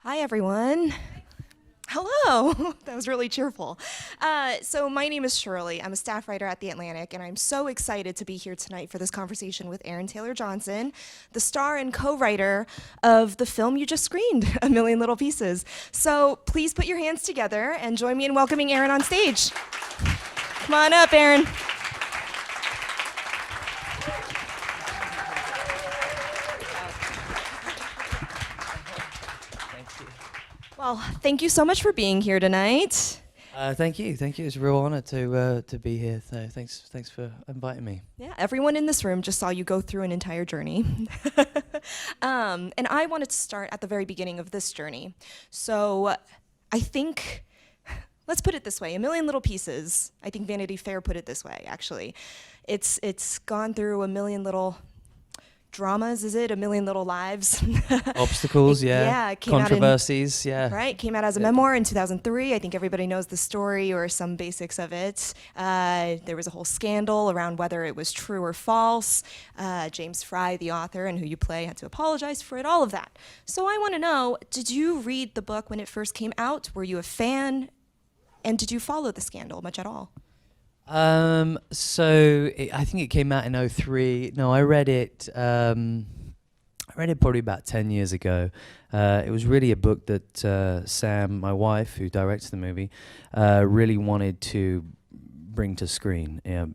Hi, everyone. Hello. That was really cheerful. So my name is Shirley. I'm a staff writer at The Atlantic, and I'm so excited to be here tonight for this conversation with Aaron Taylor Johnson, the star and co-writer of the film you just screened, A Million Little Pieces. So please put your hands together and join me in welcoming Aaron on stage. Come on up, Aaron. Well, thank you so much for being here tonight. Thank you. It's a real honor to be here. So thanks for inviting me. Yeah, everyone in this room just saw you go through an entire journey. And I wanted to start at the very beginning of this journey. So I think, let's put it this way, A Million Little Pieces, I think Vanity Fair put it this way, actually. It's gone through a million little dramas, is it? A million little lives. Obstacles, yeah. Controversies, yeah. Right, came out as a memoir in 2003. I think everybody knows the story or some basics of it. There was a whole scandal around whether it was true or false. James Frey, the author and who you play, had to apologize for it, all of that. So I want to know, did you read the book when it first came out? Were you a fan? And did you follow the scandal much at all? I think it came out in '03. No, I read it probably about 10 years ago. It was really a book that Sam, my wife, who directs the movie, really wanted to bring to screen, and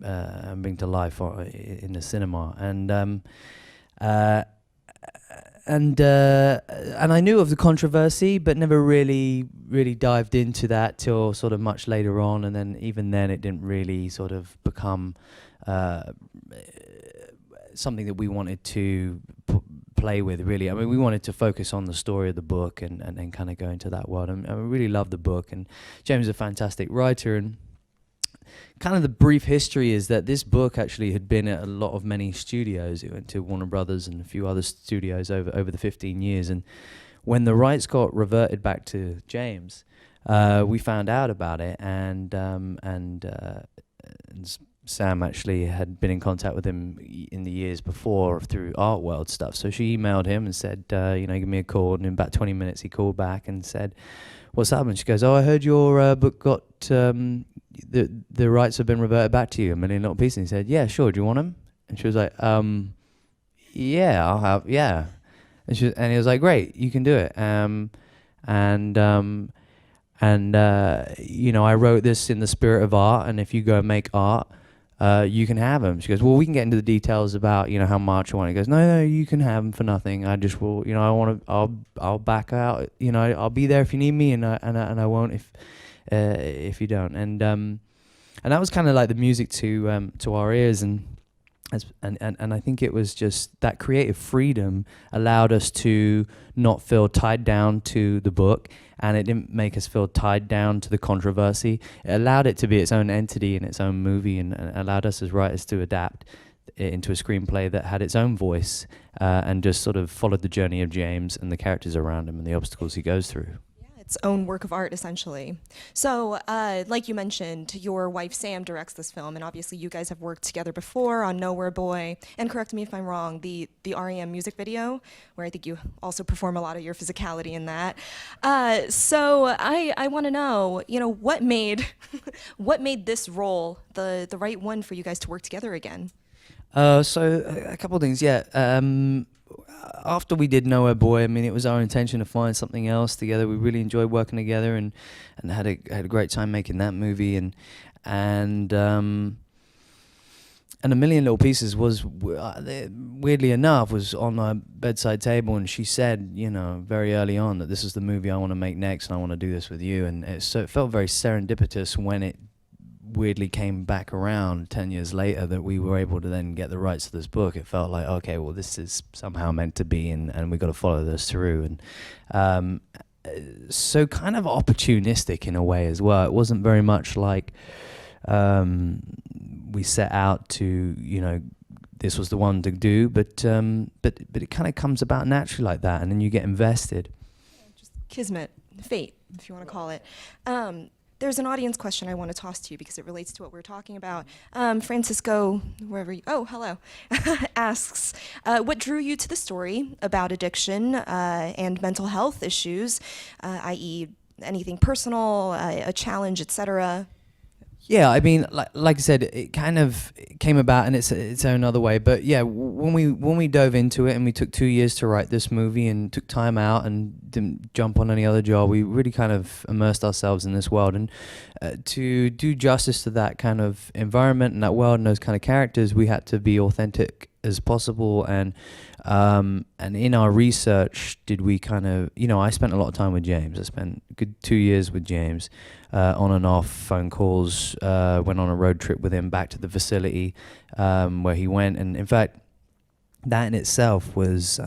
bring to life in the cinema. And I knew of the controversy, but never really dived into that till sort of much later on. And then even then, it didn't really sort of become something that we wanted to play with, really. I mean, we wanted to focus on the story of the book and then kind of go into that world. And I really love the book. And James is a fantastic writer. And kind of the brief history is that this book actually had been at many studios. It went to Warner Brothers and a few other studios over the 15 years. And when the rights got reverted back to James, we found out about it. And Sam actually had been in contact with him in the years before through Art World stuff. So she emailed him and said, give me a call. And in about 20 minutes, he called back and said, "What's up?" And she goes, "Oh, I heard your book got the rights have been reverted back to you, A Million Little Pieces." And he said, "Yeah, sure. Do you want them?" And she was like, "Yeah, I'll have, yeah." And he was like, "Great, you can do it." I wrote this in the spirit of art, and if you go and make art, you can have them. She goes, "Well, we can get into the details about, how much I want." He goes, No, you can have them for nothing. I just will, I'll back out, I'll be there if you need me, and I won't if you don't. And that was kind of like the music to our ears, and I think it was just that creative freedom allowed us to not feel tied down to the book, and it didn't make us feel tied down to the controversy. It allowed it to be its own entity and its own movie, and allowed us as writers to adapt it into a screenplay that had its own voice, and just sort of followed the journey of James and the characters around him and the obstacles he goes through. Its own work of art, essentially. So, like you mentioned, your wife Sam directs this film, and obviously you guys have worked together before on Nowhere Boy, and correct me if I'm wrong, the REM music video, where I think you also perform a lot of your physicality in that. So I want to know, what made what made this role the right one for you guys to work together again? So a couple of things, yeah. After we did Nowhere Boy, I mean, it was our intention to find something else together. We really enjoyed working together, and had a great time making that movie. And A Million Little Pieces was, weirdly enough, was on our bedside table, and she said, very early on, that this is the movie I want to make next, and I want to do this with you. And so it felt very serendipitous when it weirdly came back around 10 years later that we were able to then get the rights to this book. It felt like, okay, well, this is somehow meant to be, and we've got to follow this through. And so kind of opportunistic in a way as well. It wasn't very much like we set out to, this was the one to do, but it kind of comes about naturally like that, and then you get invested. Just kismet, fate, if you want to call it. there's an audience question I want to toss to you because it relates to what we're talking about. Francisco, wherever you, oh, hello, asks, what drew you to the story about addiction and mental health issues, i.e. anything personal, a challenge, etc.? Yeah, I mean, like I said, it kind of came about in its own other way. But yeah, when we dove into it and we took 2 years to write this movie and took time out and didn't jump on any other job, we really kind of immersed ourselves in this world. And to do justice to that kind of environment and that world and those kind of characters, we had to be authentic as possible. And in our research, did we kind of, I spent a lot of time with James. I spent a good 2 years with James. On and off phone calls, went on a road trip with him back to the facility where he went. And in fact, that in itself was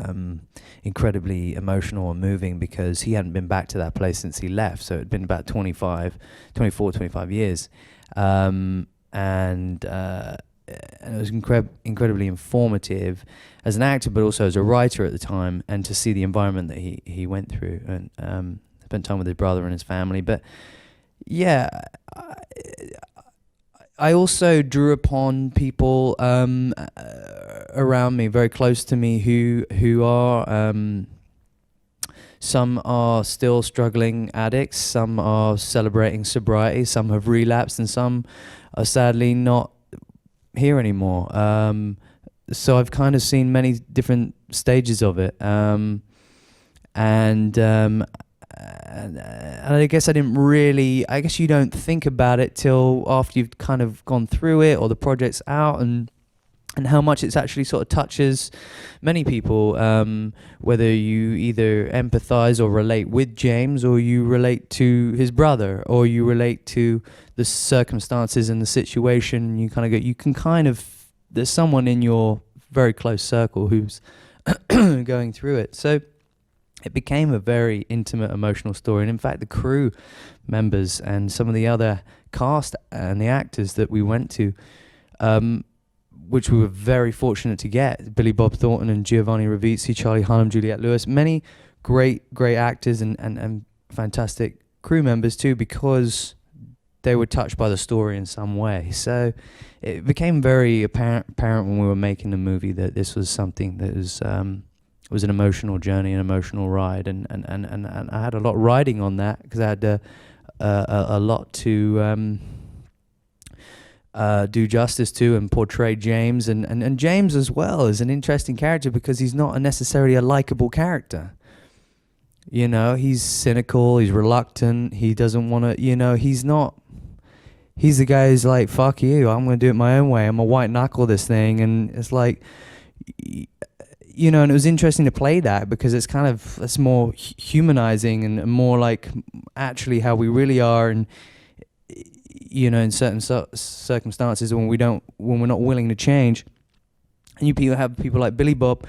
incredibly emotional and moving because he hadn't been back to that place since he left. So it had been about 25 years. And it was incredibly informative as an actor, but also as a writer at the time, and to see the environment that he went through, and spent time with his brother and his family. But yeah, I also drew upon people around me, very close to me, who are some are still struggling addicts, some are celebrating sobriety, some have relapsed, and some are sadly not here anymore. So I've kind of seen many different stages of it, and I guess I didn't really, I guess you don't think about it till after you've kind of gone through it or the project's out, and how much it's actually sort of touches many people, whether you either empathize or relate with James, or you relate to his brother, or you relate to the circumstances and the situation. You kind of there's someone in your very close circle who's going through it. So it became a very intimate, emotional story. And in fact, the crew members and some of the other cast and the actors that we went to, which we were very fortunate to get, Billy Bob Thornton and Giovanni Ribisi, Charlie Hunnam, Juliette Lewis, many great actors and fantastic crew members too, because they were touched by the story in some way. So it became very apparent when we were making the movie that this was something that was an emotional journey, an emotional ride, and I had a lot riding on that because I had a lot to do justice to and portray James, and James as well is an interesting character because he's not necessarily a likable character. He's cynical, he's reluctant, he doesn't want to, he's the guy who's like, fuck you, I'm going to do it my own way, I'm a white-knuckle this thing, and it's like, and it was interesting to play that because it's more humanizing and more like actually how we really are, and in certain circumstances when we're not willing to change. And you have people like Bob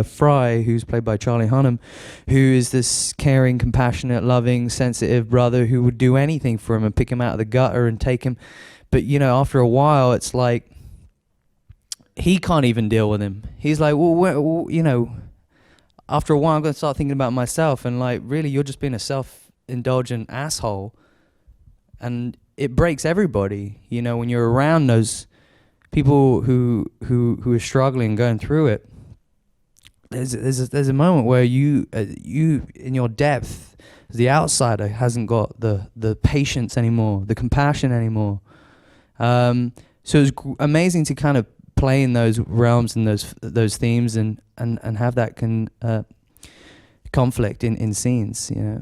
Frey, who's played by Charlie Hunnam, who is this caring, compassionate, loving, sensitive brother who would do anything for him and pick him out of the gutter and take him. But after a while, it's like he can't even deal with him. He's like, after a while, I'm going to start thinking about myself, and like, really, you're just being a self-indulgent asshole. And it breaks everybody, when you're around those people who are struggling, going through it. There's a moment where you in your depth, the outsider hasn't got the patience anymore, the compassion anymore. So it's amazing to kind of play in those realms and those themes and have that conflict in scenes, Yeah,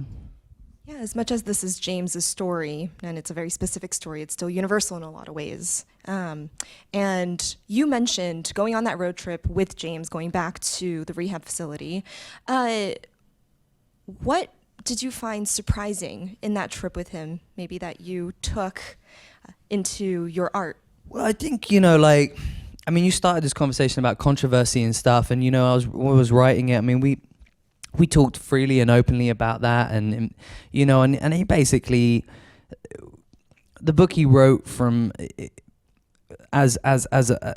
as much as this is James's story, and it's a very specific story, it's still universal in a lot of ways. And you mentioned going on that road trip with James, going back to the rehab facility. What did you find surprising in that trip with him, maybe that you took into your art? Well, I think, you started this conversation about controversy and stuff, and, I was writing it. We talked freely and openly about that, and he basically, the book he wrote from as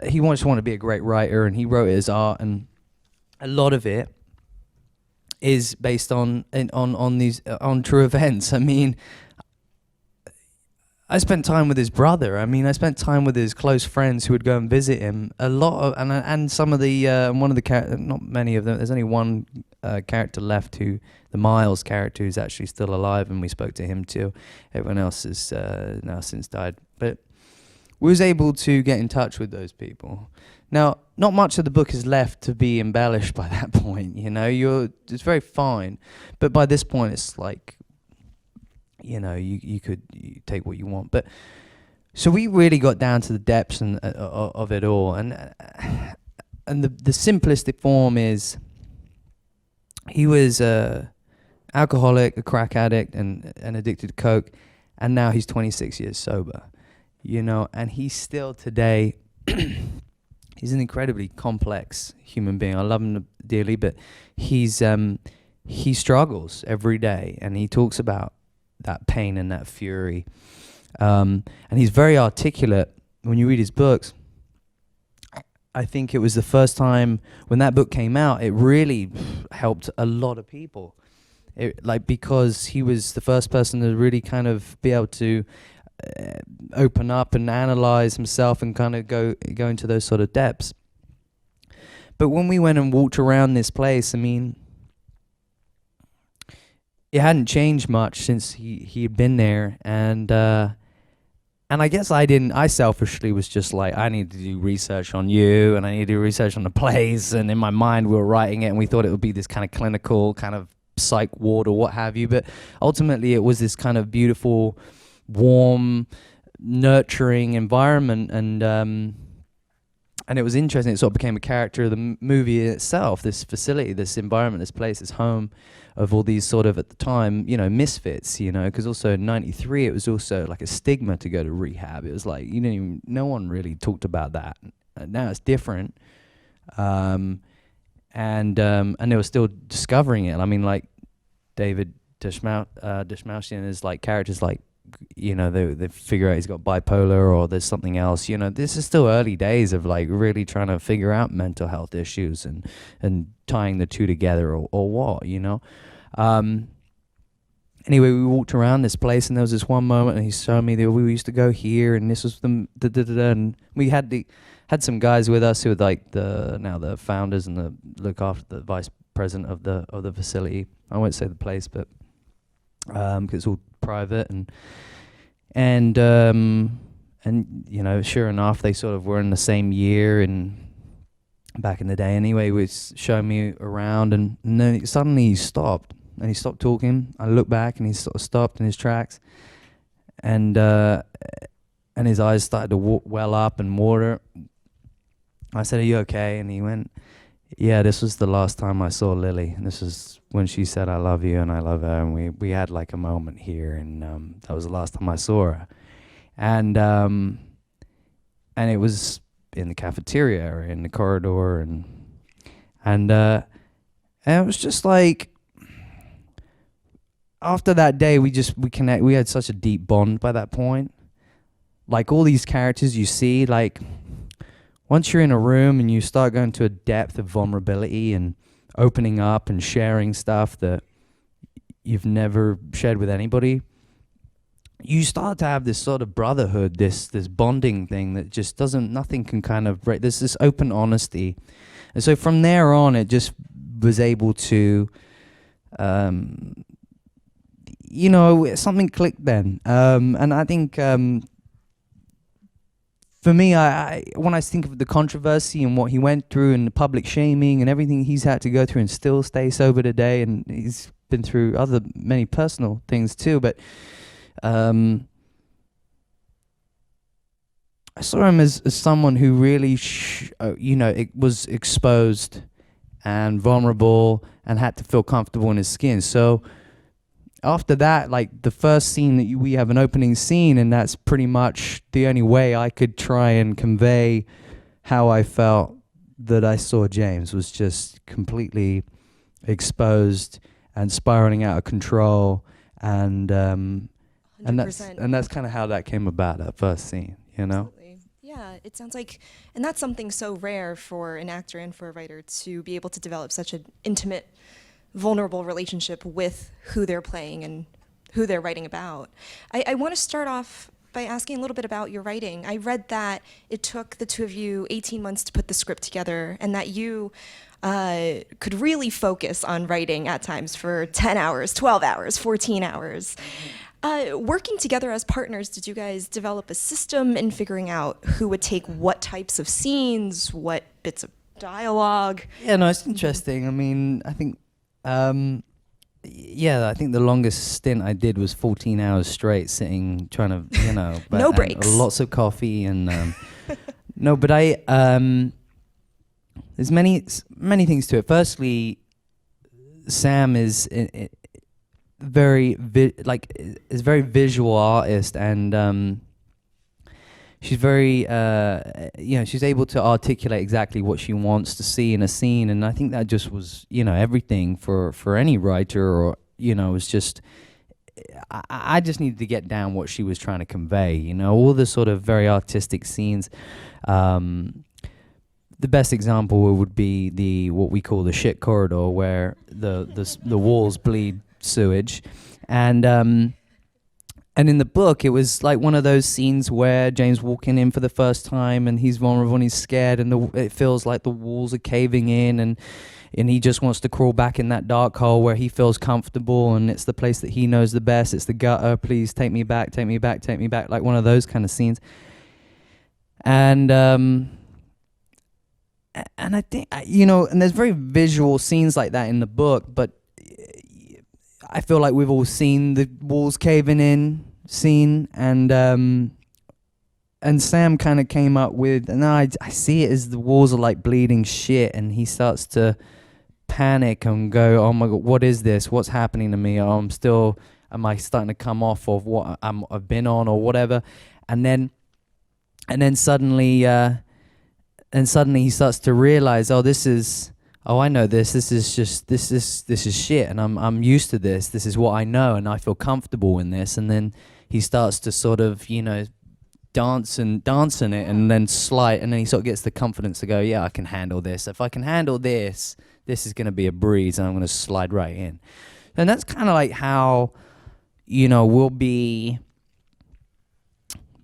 he just wanted to be a great writer, and he wrote it as art, and a lot of it is based on true events. I spent time with his brother. I mean, I spent time with his close friends who would go and visit him. A lot of, and some of the one of the not many of them. There's only one character left, who the Miles character, who's actually still alive, and we spoke to him too. Everyone else has now since died, but we was able to get in touch with those people. Now, not much of the book is left to be embellished by that point. You know, it's very fine, but by this point, it's like, you know, you could take what you want. But so we really got down to the depths and of it all, and the simplistic form is, he was a alcoholic, a crack addict, and addicted to coke, and now he's 26 years sober. You know, and he's still today. He's an incredibly complex human being. I love him dearly, but he struggles every day, and he talks about that pain and that fury. And he's very articulate. When you read his books, I think it was the first time when that book came out, it really helped a lot of people. Because he was the first person to really kind of be able to open up and analyze himself and kind of go into those sort of depths. But when we went and walked around this place, I mean, it hadn't changed much since he had been there, and I guess I selfishly was just like, I need to do research on you, and I need to do research on the place, and in my mind we were writing it, and we thought it would be this kind of clinical kind of psych ward or what have you, but ultimately it was this kind of beautiful, warm, nurturing environment, and it was interesting. It sort of became a character of the movie itself, this facility, this environment, this place, this home of all these sort of, at the time, you know, misfits, you know, because also in 93 it was also like a stigma to go to rehab. It was like, no one really talked about that. Now it's different. And they were still discovering it. I mean, like David Dashmoutian is like characters like, you know, they figure out he's got bipolar or there's something else. You know, this is still early days of like really trying to figure out mental health issues and tying the two together or what, you know. Anyway, we walked around this place, and there was this one moment, and he showed me that we used to go here, and this was and we had some guys with us who were like the founders and the look after the vice president of the facility. I won't say the place, but because it's all private, and you know, sure enough, they sort of were in the same year and back in the day. Anyway, he was showing me around, and then suddenly he stopped. And he stopped talking. I looked back, and he sort of stopped in his tracks, and his eyes started to well up and water. I said, "Are you okay?" And he went, "Yeah, this was the last time I saw Lily. This was when she said I love you and I love her, and we had like a moment here, and that was the last time I saw her." And it was in the cafeteria area, in the corridor, and it was just like, after that day, we had such a deep bond by that point. Like all these characters you see, like once you're in a room and you start going to a depth of vulnerability and opening up and sharing stuff that you've never shared with anybody, you start to have this sort of brotherhood, this bonding thing that just nothing can kind of break. There's this open honesty. And so from there on, it just was able to, you know, something clicked then. And I think for me, I when I think of the controversy and what he went through and the public shaming and everything he's had to go through and still stay sober today, and he's been through many personal things too, but I saw him as someone who really, it was exposed and vulnerable and had to feel comfortable in his skin. So after that, like the first scene that we have an opening scene, and that's pretty much the only way I could try and convey how I felt that I saw James, was just completely exposed and spiraling out of control, and that's kind of how that came about, that first scene, you know. Absolutely. Yeah, it sounds like, and that's something so rare for an actor and for a writer, to be able to develop such an intimate, vulnerable relationship with who they're playing and who they're writing about. I want to start off by asking a little bit about your writing. I read that it took the two of you 18 months to put the script together, and that you could really focus on writing at times for 10 hours, 12 hours, 14 hours. Working together as partners, did you guys develop a system in figuring out who would take what types of scenes, what bits of dialogue? Yeah, no, it's interesting. I mean, I think, yeah, I think the longest stint I did was 14 hours straight sitting, trying to, no breaks. Lots of coffee and, no, but there's many things to it. Firstly, Sam is very visual artist, and she's very she's able to articulate exactly what she wants to see in a scene, and I think that just was everything for any writer, or was just I just needed to get down what she was trying to convey, all the sort of very artistic scenes. The best example would be what we call the shit corridor, where the walls bleed sewage, and in the book it was like one of those scenes where James walking in for the first time, and he's vulnerable and he's scared, and it feels like the walls are caving in, and he just wants to crawl back in that dark hole where he feels comfortable, and it's the place that he knows the best. It's the gutter. Please take me back, take me back, take me back. Like one of those kind of scenes. And I think, and there's very visual scenes like that in the book, but I feel like we've all seen the walls caving in scene, and Sam kind of came up with, and I see it as the walls are like bleeding shit, and he starts to panic and go, oh my God, what is this? What's happening to me? Am I starting to come off of what I've been on or whatever? And then suddenly he starts to realize, I know this. This is shit, and I'm used to this. This is what I know, and I feel comfortable in this. And then he starts to sort of, dance in it, and then slide, and then he sort of gets the confidence to go, yeah, I can handle this. If I can handle this, this is going to be a breeze, and I'm going to slide right in. And that's kind of like how, we'll be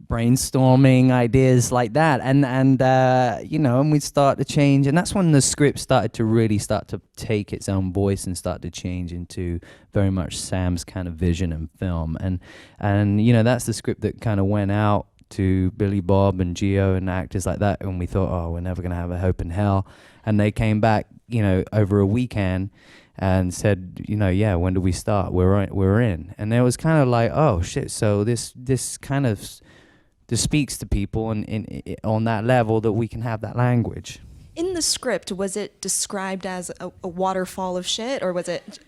brainstorming ideas like that, and we'd start to change, and that's when the script started to really start to take its own voice and start to change into very much Sam's kind of vision and film, and that's the script that kind of went out to Billy Bob and Gio and actors like that, and we thought, oh, we're never gonna have a hope in hell, and they came back over a weekend and said, yeah, when do we start? We're in. And it was kind of like, oh shit, so this kind of this speaks to people and on that level that we can have that language. In the script, was it described as a waterfall of shit, or was it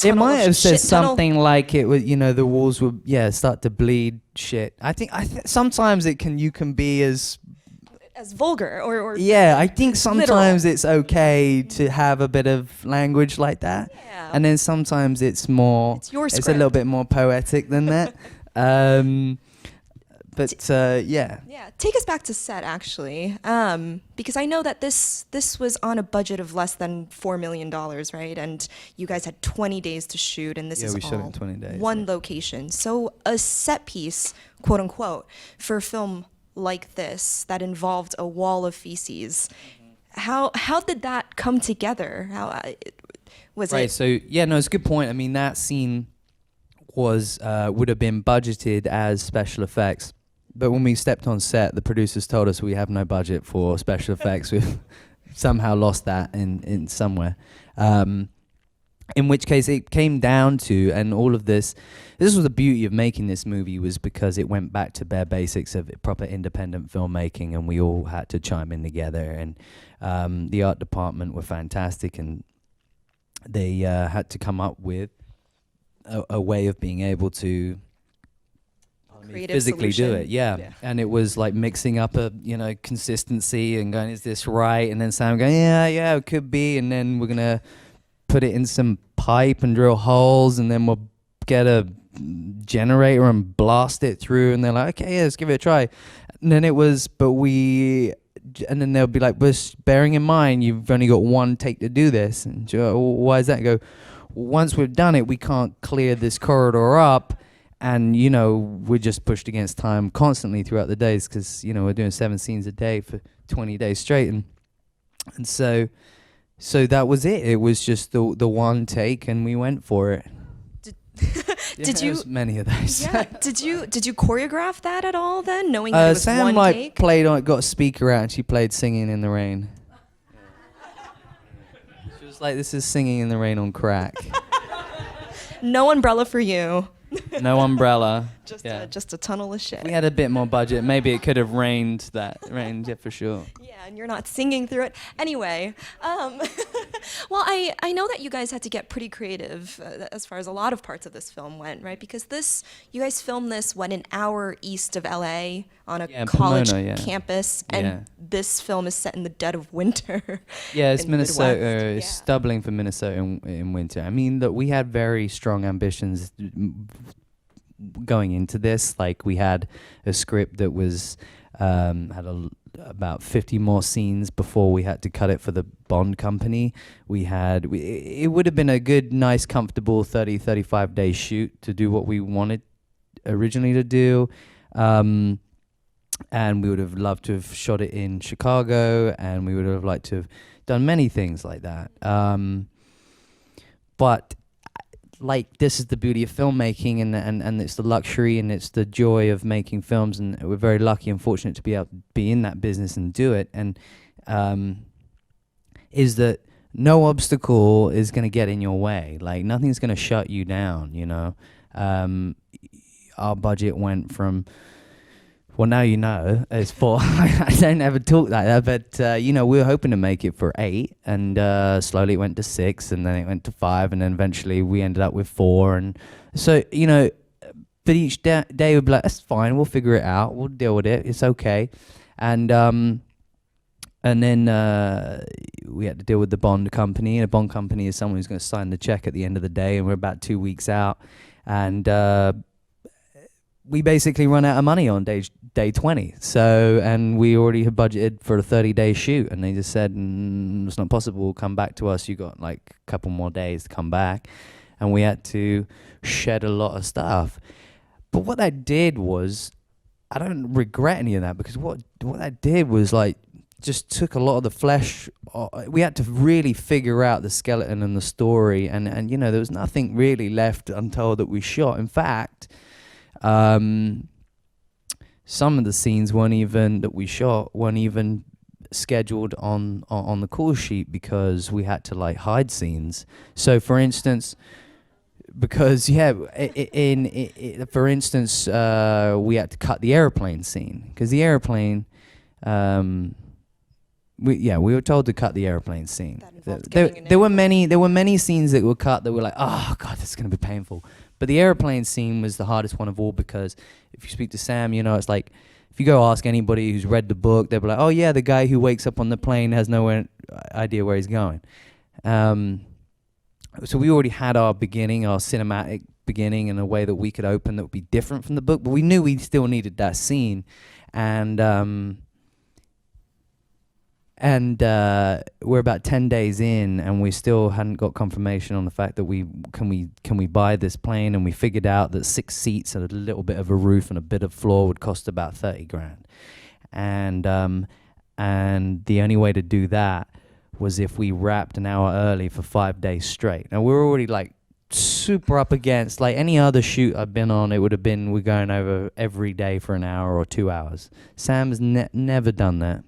it might have said something like it was, the walls would start to bleed shit. I think sometimes you can be as vulgar or I think sometimes literal. It's okay to have a bit of language like that, and then sometimes it's more it's a little bit more poetic than that. But take us back to set, actually, because I know that this was on a budget of less than $4 million, right? And you guys had 20 days to shoot, and this is we all shot in 20 days, one location. So a set piece, quote unquote, for a film like this that involved a wall of feces, how did that come together? How was it? Right. So it's a good point. I mean, that scene would have been budgeted as special effects. But when we stepped on set, the producers told us we have no budget for special effects. We've somehow lost that in somewhere. In which case it came down to, and all of this was the beauty of making this movie, was because it went back to bare basics of proper independent filmmaking, and we all had to chime in together. And the art department were fantastic, and they had to come up with a way of being able to physically solution. Do it, and it was like mixing up a consistency and going, is this right? And then Sam going, yeah, it could be, and then we're gonna put it in some pipe and drill holes, and then we'll get a generator and blast it through, and they're like, okay, let's give it a try. And then and then they'll be like, but bearing in mind you've only got one take to do this, and why is that? I go, once we've done it, we can't clear this corridor up and you know, we're just pushed against time constantly throughout the days because you know we're doing 7 scenes a day for 20 days straight, and so that was it. It was just the one take, and we went for it. Did you? Many of those. Yeah. Did you choreograph that at all then, knowing that it was Sam one take? played on it, got a speaker out, and she played "Singing in the Rain." She was like, "This is Singing in the Rain on crack." No umbrella for you. No umbrella. Just a tunnel of shit. We had a bit more budget. Maybe it could have rained, yeah, for sure. Yeah, and you're not singing through it. Anyway, well, I know that you guys had to get pretty creative as far as a lot of parts of this film went, right? Because you guys filmed this, an hour east of LA on a college Pomona, campus, and this film is set in the dead of winter. Yeah, it's in the Minnesota. Midwest. It's doubling for Minnesota in winter. I mean, that we had very strong ambitions going into this. Like, we had a script that was about 50 more scenes before we had to cut it for the Bond company. It would have been a good, nice, comfortable 35 day shoot to do what we wanted originally to do. And we would have loved to have shot it in Chicago, and we would have liked to have done many things like that. But like, this is the beauty of filmmaking, and it's the luxury and it's the joy of making films, and we're very lucky and fortunate to be able to be in that business and do it. And is that no obstacle is going to get in your way. Like, nothing's going to shut you down, you know. Our budget went from, well, now you know, it's 4. I don't ever talk like that, but, you know, we were hoping to make it for 8, and slowly it went to 6, and then it went to 5, and then eventually we ended up with 4. And so, you know, but each day we'd be like, that's fine, we'll figure it out, we'll deal with it, it's okay. And then we had to deal with the Bond company, and a Bond company is someone who's going to sign the check at the end of the day, and we're about 2 weeks out, and we basically run out of money on day 20. So, and we already had budgeted for a 30-day shoot, and they just said, it's not possible, come back to us, you got like a couple more days to come back. And we had to shed a lot of stuff. But what that did was, I don't regret any of that, because what that did was like, just took a lot of the flesh. We had to really figure out the skeleton and the story, and you know, there was nothing really left untold that we shot. In fact, some of the scenes weren't even scheduled on the call sheet, because we had to like hide scenes. So for instance, because for instance, we had to cut the airplane scene, because the airplane, we were told to cut the airplane scene. There were many scenes that were cut that were like, oh god, this is gonna be painful. But the airplane scene was the hardest one of all, because if you speak to Sam, you know, it's like, if you go ask anybody who's read the book, they'll be like, oh yeah, the guy who wakes up on the plane has no idea where he's going. So we already had our cinematic beginning, in a way that we could open that would be different from the book, but we knew we still needed that scene. And we're about 10 days in, and we still hadn't got confirmation on the fact that can we buy this plane. And we figured out that 6 seats and a little bit of a roof and a bit of floor would cost about 30 grand. And the only way to do that was if we wrapped an hour early for 5 days straight. Now, we're already like super up against, like, any other shoot I've been on, it would have been we're going over every day for an hour or 2 hours. Sam has never done that.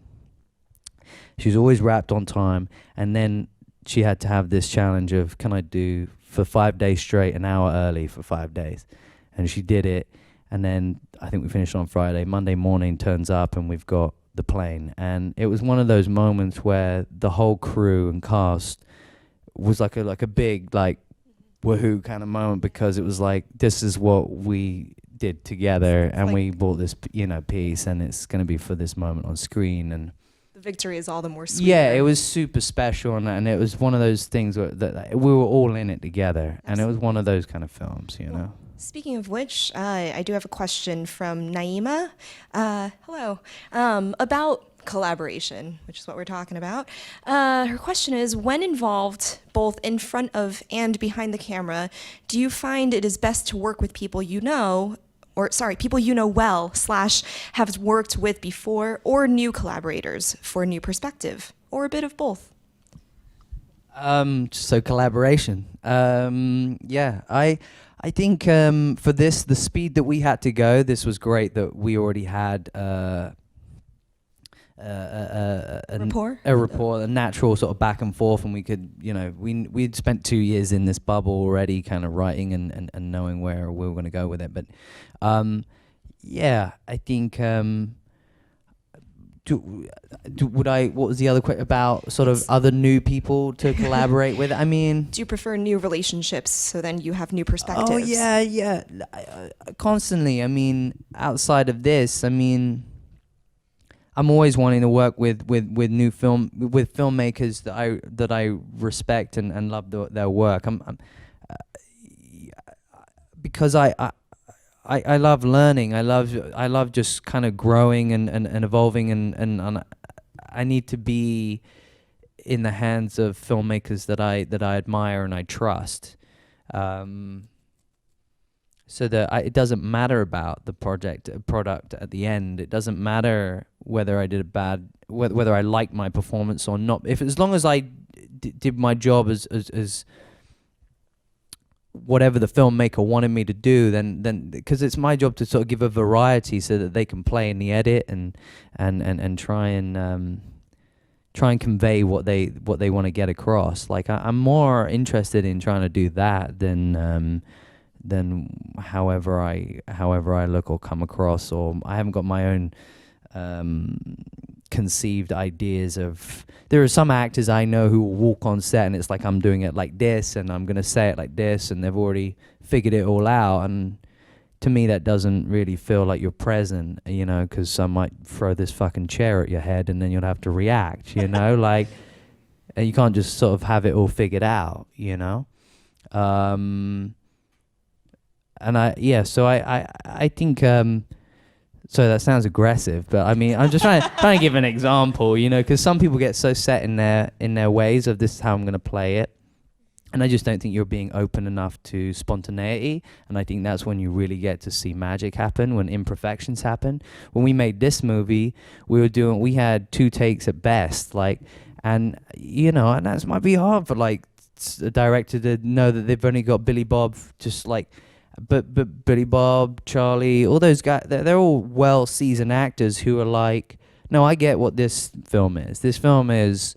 She's always wrapped on time, and then she had to have this challenge of, can I do for 5 days straight, an hour early for 5 days? And she did it, and then I think we finished on Friday. Monday morning turns up, and we've got the plane. And it was one of those moments where the whole crew and cast was like a big, like, woohoo kind of moment, because it was like, this is what we did together, and like, we bought this, you know, piece, and it's going to be for this moment on screen. And the victory is all the more sweet. Yeah, it was super special, and it was one of those things where that we were all in it together. Absolutely. And it was one of those kind of films, you know. Speaking of which, I do have a question from Naima. Hello. About collaboration, which is what we're talking about. Her question is, when involved both in front of and behind the camera, do you find it is best to work with people you know, people you know well / have worked with before, or new collaborators for a new perspective, or a bit of both? So collaboration. Yeah, I think for this, the speed that we had to go, this was great that we already had a rapport, a natural sort of back and forth, and we could, we'd spent 2 years in this bubble already, kind of writing and knowing where we were going to go with it. But yeah, I think. What was the other question about sort of other new people to collaborate with? I mean, do you prefer new relationships so then you have new perspectives? Oh yeah. Constantly. I mean, outside of this, I mean, I'm always wanting to work with filmmakers that I respect and love their work. Because I love learning. I love just kind of growing and evolving and I need to be in the hands of filmmakers that I admire and I trust. So that it doesn't matter about the product at the end. It doesn't matter whether I did whether I liked my performance or not. As long as I did my job as whatever the filmmaker wanted me to do, then because it's my job to sort of give a variety so that they can play in the edit and try and convey what they want to get across. Like I'm more interested in trying to do that than however I look or come across, or I haven't got my own conceived ideas of. There are some actors I know who will walk on set and it's like I'm doing it like this and I'm gonna say it like this, and they've already figured it all out, and to me that doesn't really feel like you're present, because I might throw this fucking chair at your head and then you'll have to react, like, and you can't just sort of have it all figured out, and so I think so that sounds aggressive, but I mean, I'm just trying to give an example, because some people get so set in their ways of this is how I'm going to play it. And I just don't think you're being open enough to spontaneity. And I think that's when you really get to see magic happen, when imperfections happen. When we made this movie, we had 2 takes at best, and that might be hard for a director to know that they've only got Billy Bob, but Billy Bob, Charlie, all those guys, they're all well-seasoned actors who are like, no, I get what this film is. This film is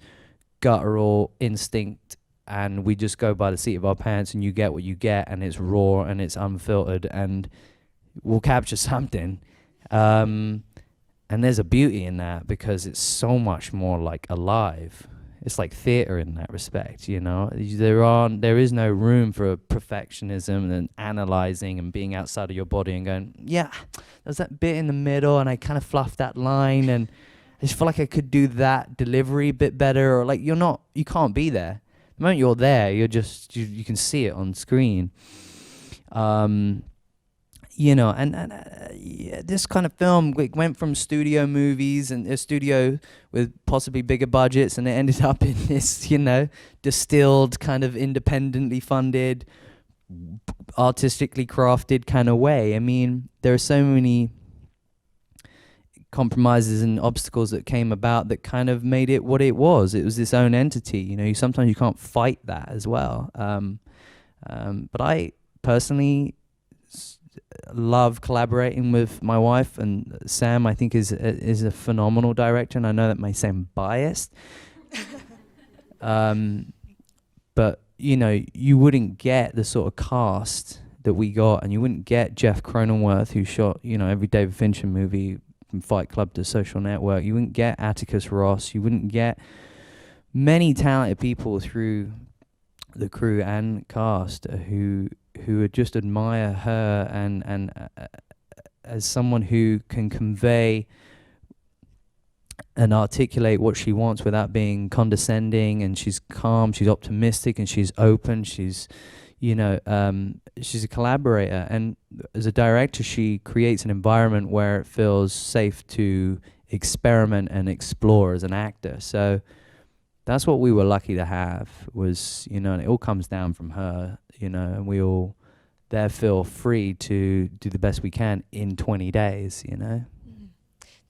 guttural instinct, and we just go by the seat of our pants, and you get what you get, and it's raw, and it's unfiltered, and we'll capture something. And there's a beauty in that because it's so much more like alive. It's like theater in that respect, There is no room for perfectionism and analyzing and being outside of your body and going, yeah, there's that bit in the middle and I kind of fluffed that line and I just feel like I could do that delivery a bit better, or you can't be there. The moment you're there, you can see it on screen. This kind of film went from studio movies and a studio with possibly bigger budgets, and it ended up in this, distilled kind of independently funded, artistically crafted kind of way. I mean, there are so many compromises and obstacles that came about that kind of made it what it was. It was its own entity. Sometimes you can't fight that as well. But I personally love collaborating with my wife, and Sam I think is a phenomenal director, and I know that may sound biased, but you wouldn't get the sort of cast that we got, and you wouldn't get Jeff Cronenworth, who shot every David Fincher movie from Fight Club to Social Network. You wouldn't get Atticus Ross. You wouldn't get many talented people through the crew and cast who would just admire her and as someone who can convey and articulate what she wants without being condescending, and she's calm, she's optimistic, and she's open, she's a collaborator, and as a director she creates an environment where it feels safe to experiment and explore as an actor. So that's what we were lucky to have, was, you know, and it all comes down from her, you know, and we all there feel free to do the best we can in 20 days, you know.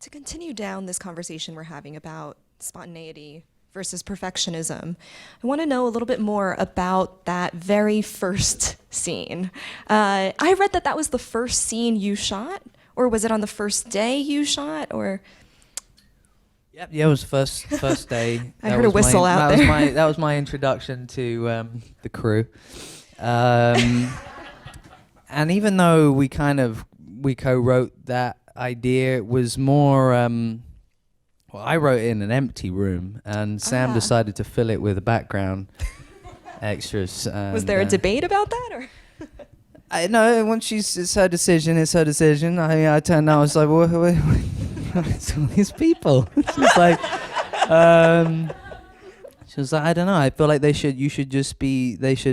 To continue down this conversation we're having about spontaneity versus perfectionism, I want to know a little bit more about that very first scene. I read that was the first scene you shot, or was it on the first day you shot, or? Yep, yeah, it was first day. I heard a whistle out there. That was my introduction to the crew. And even though we co-wrote that idea, it was more. Well, I wrote it in an empty room, and Sam decided to fill it with background extras. And, was there a debate about that, or? I know. Once it's her decision. It's her decision. I turned out. I was like, what it's all these people. She was like, I don't know. I feel like they should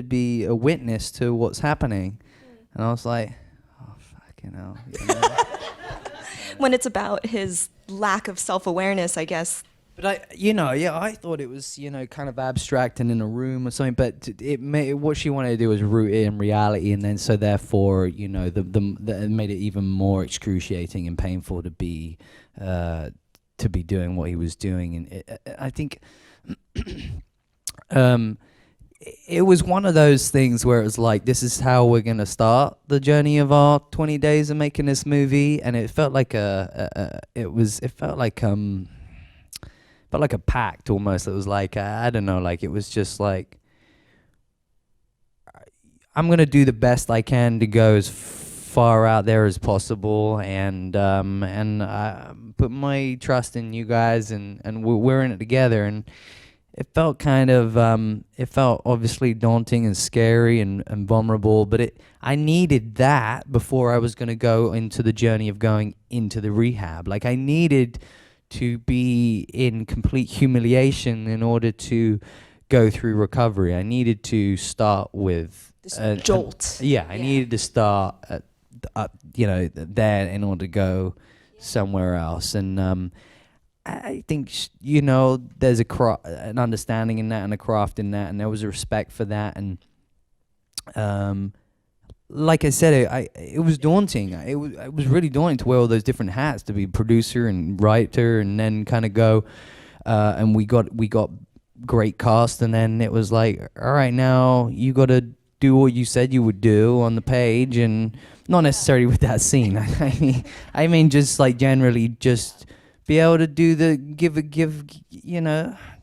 be a witness to what's happening. And I was like, oh, fucking hell. You know? When it's about his lack of self-awareness, I guess. But I thought it was, you know, kind of abstract and in a room or something. But what she wanted to do was root it in reality, and then so therefore, you know, it made it even more excruciating and painful to be doing what he was doing. And I think it was one of those things where it was like, this is how we're gonna start the journey of our 20 days of making this movie, and it felt like a pact almost. It was like, I don't know, like it was just like, I'm going to do the best I can to go as far out there as possible, and I put my trust in you guys, and we're in it together. And it felt it felt obviously daunting and scary and vulnerable, but I needed that before I was going to go into the journey of going into the rehab. Like, I needed to be in complete humiliation in order to go through recovery. I needed to start with this jolt. I needed to start there in order to go somewhere else. And I think there's an understanding in that and a craft in that, and there was a respect for that. And like I said, it was daunting. It was really daunting to wear all those different hats, to be producer and writer, and then kind of go. And we got great cast, and then it was like, all right, now you got to do what you said you would do on the page, and not necessarily with that scene. I mean, just like generally, just be able to do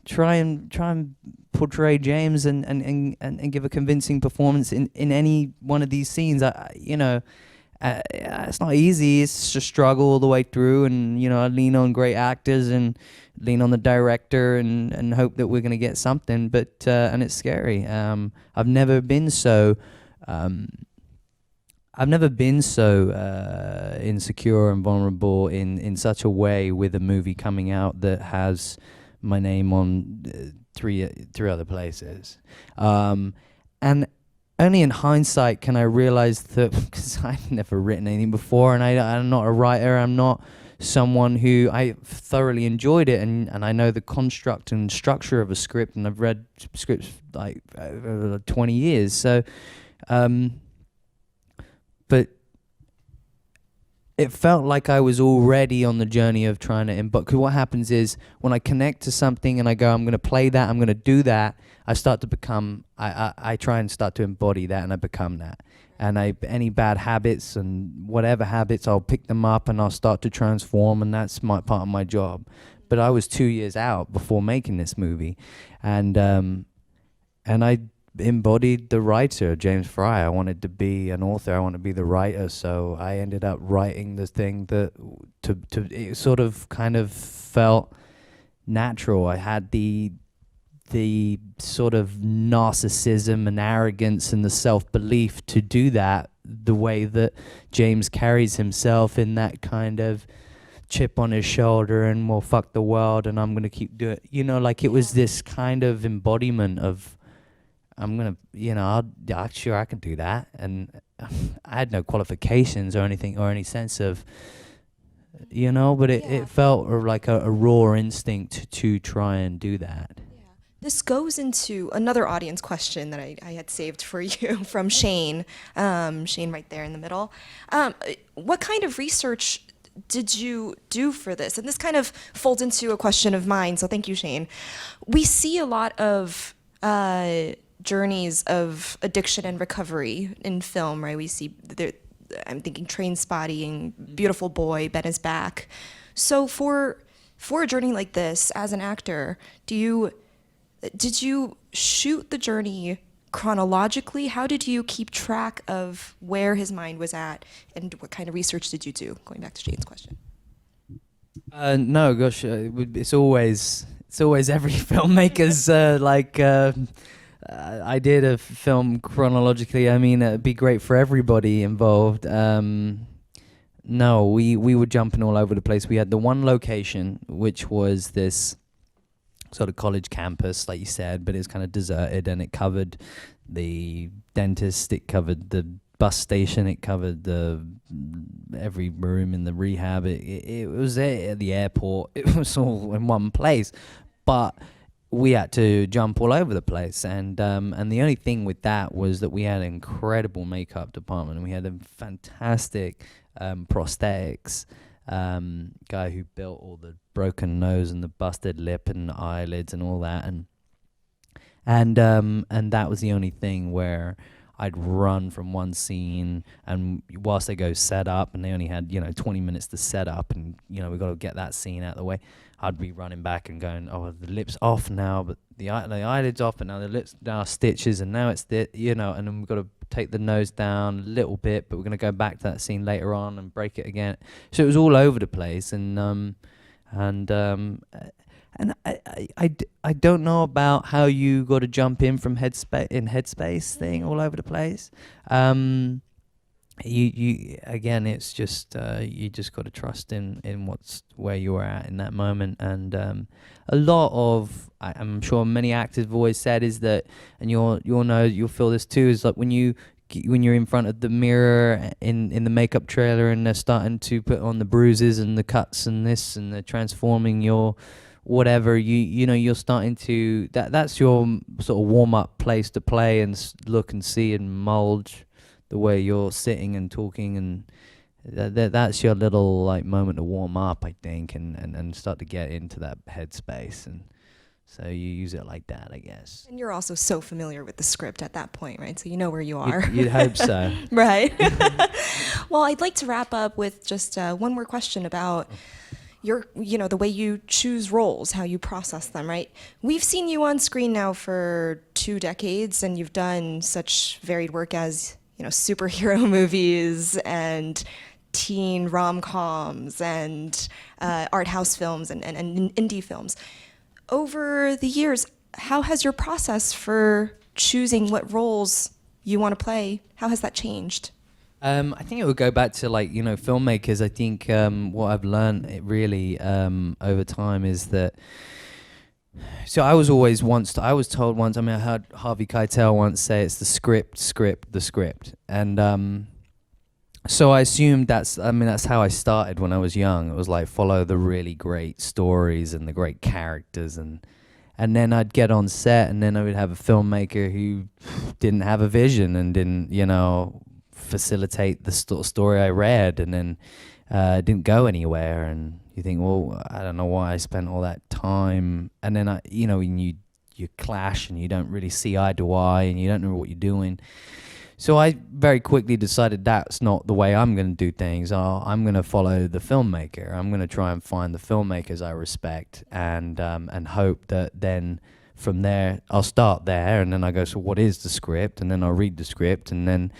try and portray James and give a convincing performance in any one of these scenes. It's not easy. It's a struggle all the way through, and I lean on great actors and lean on the director and hope that we're going to get something. But and it's scary. I've never been so insecure and vulnerable in such a way with a movie coming out that has my name on three other places, and only in hindsight can I realize that, because I've never written anything before, and I'm not a writer. I'm not someone who, I thoroughly enjoyed it, and I know the construct and structure of a script, and I've read scripts like over 20 years. So, but it felt like I was already on the journey of trying to embody. Because what happens is, when I connect to something and I go, I'm going to play that, I'm going to do that, I start to become, I try and start to embody that, and I become that. And any bad habits and whatever habits, I'll pick them up and I'll start to transform, and that's my part of my job. But I was 2 years out before making this movie, and I embodied the writer, James Frey. I wanted to be an author. I wanted to be the writer. So I ended up writing the thing that it sort of kind of felt natural. I had the sort of narcissism and arrogance and the self-belief to do that the way that James carries himself, in that kind of chip on his shoulder and, well, fuck the world and I'm going to keep doing it. Like it was this kind of embodiment of, I'm going to, sure I can do that. And I had no qualifications or anything, or any sense of you know, but Yeah. it felt like a raw instinct to try and do that. This goes into another audience question that I had saved for you from Shane. Shane right there in the middle. What kind of research did you do for this? And this kind of folds into a question of mine, so thank you, Shane. We see a lot of journeys of addiction and recovery in film, right? We see, I'm thinking Train Spotting, Beautiful Boy, Ben is Back. So for a journey like this, as an actor, did you shoot the journey chronologically? How did you keep track of where his mind was at, and what kind of research did you do? Going back to Jane's question. No, gosh, it's always every filmmaker's I did a film chronologically. I mean, it'd be great for everybody involved. No, we were jumping all over the place. We had the one location, which was this sort of college campus, like you said, but it's kind of deserted, and it covered the dentist, it covered the bus station, it covered every room in the rehab. It was there at the airport. It was all in one place, but we had to jump all over the place, and the only thing with that was that we had an incredible makeup department, and we had a fantastic prosthetics guy who built all the broken nose and the busted lip and the eyelids and all that, and that was the only thing where I'd run from one scene, and whilst they go set up, and they only had 20 minutes to set up, and we got to get that scene out of the way, I'd be running back and going, oh, the lip's off now, but the eyelid's off, and now the lips now are stitches, and now it's and then we've got to take the nose down a little bit, but we're going to go back to that scene later on and break it again. So it was all over the place, and I don't know about how you got to jump in from headspace thing all over the place. You again, it's just you just got to trust in where you're at in that moment, and a lot of I'm sure many actors have always said is that, and you'll feel this too, is like when you're in front of the mirror in the makeup trailer, and they're starting to put on the bruises and the cuts and this, and they're transforming your whatever, you're starting to that's your sort of warm up place to play and look and see and mold the way you're sitting and talking, and that's your little like moment to warm up, I think, and start to get into that headspace, and so you use it like that, I guess. And you're also so familiar with the script at that point, right? So you know where you are. You'd hope so. Right. Well, I'd like to wrap up with just one more question about the way you choose roles, how you process them, right? We've seen you on screen now for 2 decades, and you've done such varied work as, superhero movies and teen rom-coms and art house films and indie films. Over the years, how has your process for choosing what roles you want to play, how has that changed? I think it would go back to filmmakers. I think what I've learned really over time is that. So I was told once. I mean, I heard Harvey Keitel once say it's the script, and so I assumed that's how I started when I was young. It was like follow the really great stories and the great characters, and then I'd get on set, and then I would have a filmmaker who didn't have a vision and didn't facilitate the story I read, and then didn't go anywhere. And you think, well, I don't know why I spent all that time, and then you clash, and you don't really see eye to eye, and you don't know what you're doing. So I very quickly decided that's not the way I'm going to do things. I'm going to follow the filmmaker. I'm going to try and find the filmmakers I respect, and hope that then from there I'll start there, and then I go, so what is the script? And then I'll read the script, and then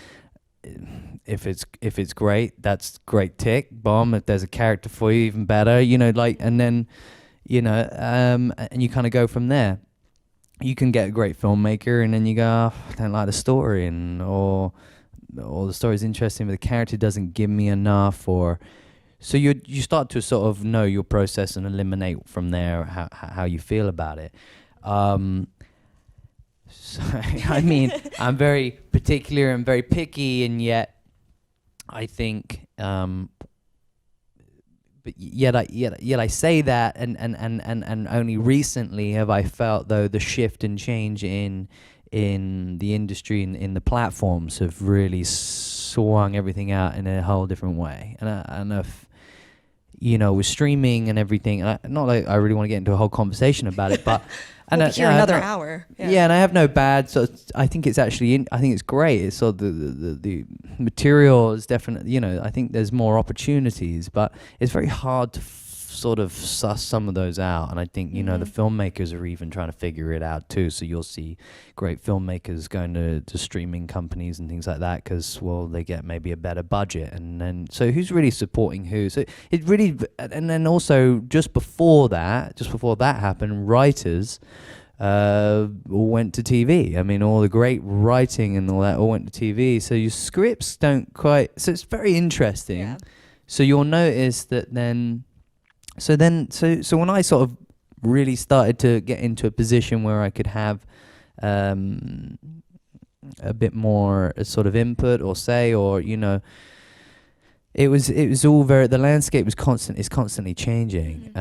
if it's great, that's great, tick, bomb. If there's a character for you, even better, and then and you kind of go from there. You can get a great filmmaker, and then you go, oh, I don't like the story, or the story's interesting, but the character doesn't give me enough, or so you start to sort of know your process and eliminate from there how you feel about it. So, I mean, I'm very particular and very picky, and yet I think but yet I say that, and only recently have I felt though the shift and change in the industry and in the platforms have really swung everything out in a whole different way. And if, with streaming and everything, not like I really want to get into a whole conversation about it, but and we'll hear another hour. Yeah, and I have no bad. So I think it's actually, I think it's great. It's sort of the material is definitely, I think there's more opportunities, but it's very hard to sort of suss some of those out. And I think, the filmmakers are even trying to figure it out too. So you'll see great filmmakers going to streaming companies and things like that because, well, they get maybe a better budget. And then, so who's really supporting who? So it really, and then also just before that happened, writers all went to TV. I mean, all the great writing and all that all went to TV. So your scripts don't quite, so it's very interesting. Yeah. So you'll notice that then, so when I sort of really started to get into a position where I could have a bit more sort of input or say, or it was all the landscape was constantly changing.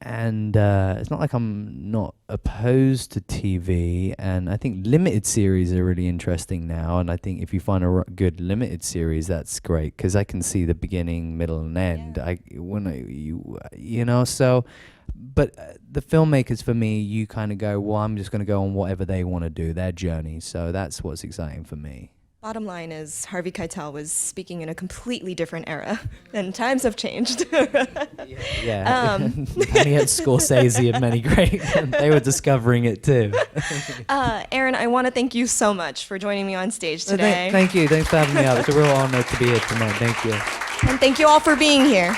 And it's not like I'm not opposed to TV, and I think limited series are really interesting now. And I think if you find a good limited series, that's great because I can see the beginning, middle, and end. So. But the filmmakers, for me, you kind of go, well, I'm just going to go on whatever they want to do, their journey. So that's what's exciting for me. Bottom line is Harvey Keitel was speaking in a completely different era, and times have changed. Yeah. And he had Scorsese and many great, they were discovering it too. Aaron, I want to thank you so much for joining me on stage today. Thank you. Thanks for having me out. It's a real honor to be here tonight. Thank you. And thank you all for being here.